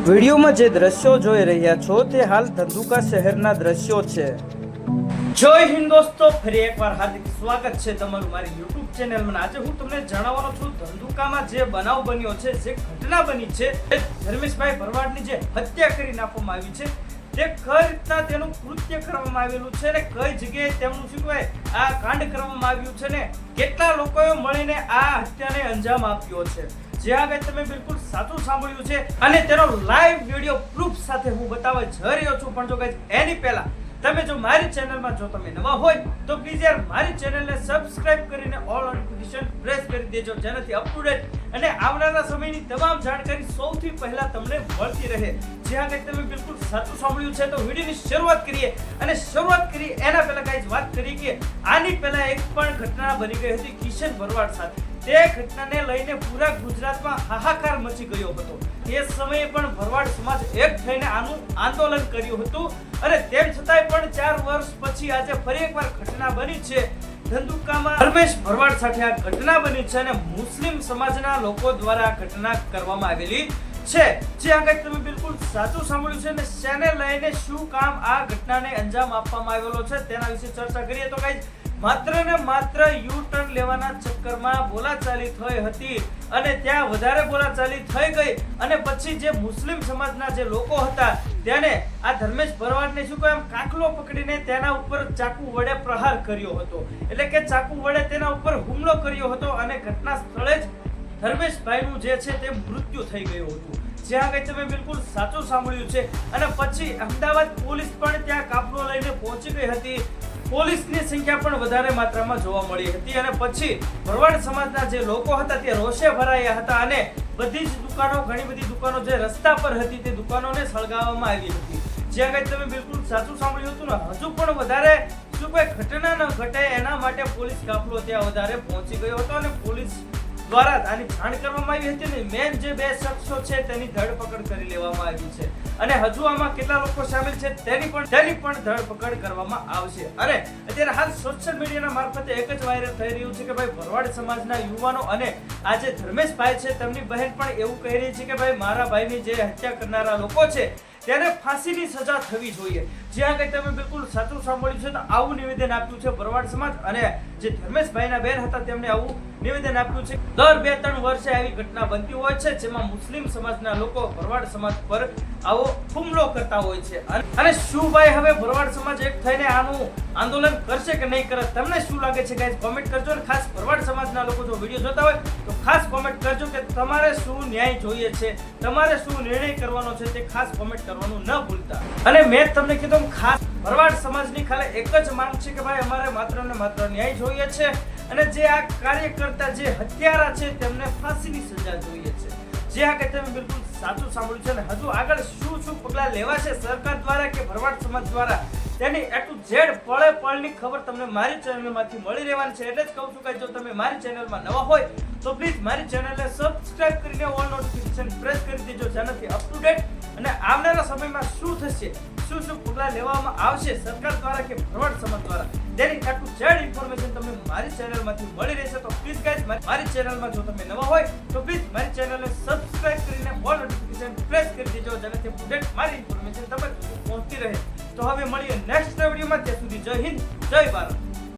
વિડીયોમાં જે દ્રશ્યો જોઈ રહ્યા છો તે હાલ ધંધુકા શહેરના દ્રશ્યો છે। જય હિન્દ દોસ્તો, ફરી એકવાર હાર્દિક સ્વાગત છે તમારું મારી YouTube ચેનલમાં। આજે હું તમને જણાવવાનો છું ધંધુકામાં જે બનાવ બન્યો છે, જે ઘટના બની છે, ધર્મેશભાઈ ભરવાડની જે હત્યા કરી નાખવામાં આવી છે, તે કઈ રીતના તેનું કૃત્ય કરવામાં આવેલું છે ને કઈ જગ્યાએ તેમનું શું કહેવાય આ કાંડ કરવામાં આવ્યું છે ને કેટલા લોકોએ મળીને આ હત્યાને અંજામ આપ્યો છે। જે આગળ તમે બિલકુલ સાચું સાંભળ્યું છે અને તેનો લાઈવ વિડિયો પ્રૂફ સાથે હું બતાવવા જઈ રહ્યો છું। પણ જો ગાઈસ એની પહેલા તમે જો મારી ચેનલમાં જો તમે નવા હોય તો પ્લીઝ યાર મારી ચેનલને સબસ્ક્રાઇબ કરીને ઓલ નોટિફિકેશન પ્રેસ કરી દેજો, જેનાથી અપ ટુ ડેટ અને આવનારા સમયની તમામ જાણકારી સૌથી પહેલા તમને મળતી રહે। જે આગળ તમે બિલકુલ સાચું સાંભળ્યું છે તો વિડિયોની શરૂઆત કરીએ અને શરૂઆત કરી એના પહેલા ગાઈસ વાત કરી કે આની પહેલા એક પણ ઘટના બની ગઈ હતી કિશન ભરવાડ સાથે। તે ઘટનાને લઈને પૂરા ગુજરાતમાં હાહાકાર મચી ગયો હતો। એ સમયે પણ ભરવાડ સમાજ એક થઈને આનું આંદોલન કર્યું હતું અને તેમ છતાંય પણ 4 વર્ષ પછી આજે ફરી એકવાર ઘટના બની છે। ધંધુકામાં ધર્મેશ ભરવાડ સાથે આ ઘટના બની છે અને મુસ્લિમ સમાજના લોકો દ્વારા આ ઘટના કરવામાં આવેલી છે। જે આગળ તમે બિલકુલ સાચું સાંભળ્યું છે અને શેને લઈને શું કામ આ ઘટનાને અંજામ આપવામાં આવેલો છે તેના વિશે ચર્ચા કરીએ તો ગાઈસ માત્ર ને માત્ર યુ ટર્ન લેવાના ચક્કરમાં બોલાચાલી થઈ હતી અને ત્યાં વધારે બોલાચાલી થઈ ગઈ અને પછી જે મુસ્લિમ સમાજના જે લોકો હતા તેને આ ધર્મેશ ભરવાડને શું કહે કાકલો પકડીને તેના ઉપર ચાકુ વડે પ્રહાર કર્યો હતો, એટલે કે ચાકુ વડે તેના ઉપર હુમલો કર્યો હતો અને ઘટના સ્થળે જ ધર્મેશભાઈનું જે છે તે મૃત્યુ થઈ ગયું હતું। જ્યાં આગળ તમે બિલકુલ સાચું સાંભળ્યું છે અને પછી અમદાવાદ પોલીસ પણ ત્યાં કાફલો લઈને પહોંચી ગઈ હતી। પોલીસની સંખ્યા પણ વધારે માત્રામાં જોવા મળી હતી અને પછી ભરવાડ સમાજના જે લોકો હતા તે રોષે ભરાયા હતા અને બધી જ દુકાનો, ઘણી બધી દુકાનો જે રસ્તા પર હતી તે દુકાનોને સળગાવવામાં આવી હતી। જ્યાં આગળ તમે બિલકુલ સાચું સાંભળ્યું હતું ને હજુ પણ વધારે શું કોઈ ઘટના ન ઘટે એના માટે પોલીસ કાફલો ત્યાં વધારે પહોંચી ગયો હતો અને પોલીસ દ્વારા આની જાણ કરવામાં આવી હતી ને મેન જે 2 શખ્સો છે તેની ધરપકડ કરી લેવામાં આવી છે અને હજુ આમાં કેટલા લોકો સામેલ છે તેની પણ ધરપકડ કરવામાં આવશે। અને અત્યારે હાલ સોશિયલ મીડિયાના મારફતે એક જ વાયરલ થઈ રહ્યું છે કે ભાઈ ભરવાડ સમાજના યુવાનો અને આ જે ધર્મેશભાઈ છે તેમની બહેન પણ એવું કહી રહી છે કે ભાઈ મારા ભાઈની જે હત્યા કરનારા લોકો છે તેને ફાંસીની સજા થવી જોઈએ। જે આગળ તમે બિલકુલ સાચું સાંભળ્યું છે તો આવું નિવેદન આપ્યું છે ભરવાડ સમાજ અને જે ધર્મેશભાઈના બેન હતા તેમણે આવું નિવેદન આપ્યું છે। દર 2-3 વર્ષે આવી ઘટના બનતી હોય છે જેમાં મુસ્લિમ સમાજના લોકો ભરવાડ સમાજ પર આવો હુમલો કરતા હોય છે અને શું ભાઈ હવે ભરવાડ સમાજ એક થઈને આનું આંદોલન કરશે કે નહીં કરે, તમને શું લાગે છે ગાઈસ કોમેન્ટ કરજો અને ખાસ ભરવાડ સમાજના લોકો જો વિડિયો જોતા હોય તો ખાસ કોમેન્ટ કરજો કે તમારે શું ન્યાય જોઈએ છે, તમારે શું નિર્ણય કરવાનો છે તે ખાસ કોમેન્ટ કરવાનું ન ભૂલતા। અને મેં તમને કીધું ખાસ ભરવાડ સમાજની ખાલી એક જ માંગ છે કે ભાઈ અમારે માત્ર ને માત્ર ન્યાય જોઈએ છે અને જે આ કાર્ય કરતા જે હત્યારા છે તેમને ફાંસીની સજા જોઈએ છે। જે આગળ તમે બિલકુલ સાચું સાંભળ્યું છે અને હજુ આગળ શું પગલાં લેવા છે સરકાર દ્વારા કે ભરવાડ સમાજ દ્વારા તેની A to Z પળે પળની ખબર તમને મારી ચેનલમાંથી મળી રહેવાની છે। એટલે જ કહું છું કે જો તમે મારી ચેનલમાં નવા હોય તો પ્લીઝ મારી ચેનલને સબસ્ક્રાઇબ કરીને ઓલ નોટિફિકેશન પ્રેસ કરી દેજો, જેનાથી અપ ટુ ડેટ અને આવનારા સમયમાં શું થશે, શું પગલાં લેવામાં આવશે સરકાર દ્વારા કે ભરવાડ સમાજ દ્વારા તેની A to Z ઇન્ફોર્મેશન તમને મારી ચેનલમાંથી મળી રહેશે। તો પ્લીઝ ગાઈઝ મારી ચેનલમાં જો તમે નવા હોય તો પ્લીઝ મારી ચેનલને સબસ્ક્રાઇબ કરીને ઓલ નોટિફિકેશન પ્રેસ કરી દેજો, જેનાથી અપ ટુ ડેટ મારી ઇન્ફોર્મેશન તમને પહોંચતી રહે। તો હવે મળીએ નેક્સ્ટ વિડીયોમાં, ત્યાં સુધી જય હિન્દ, જય ભારત।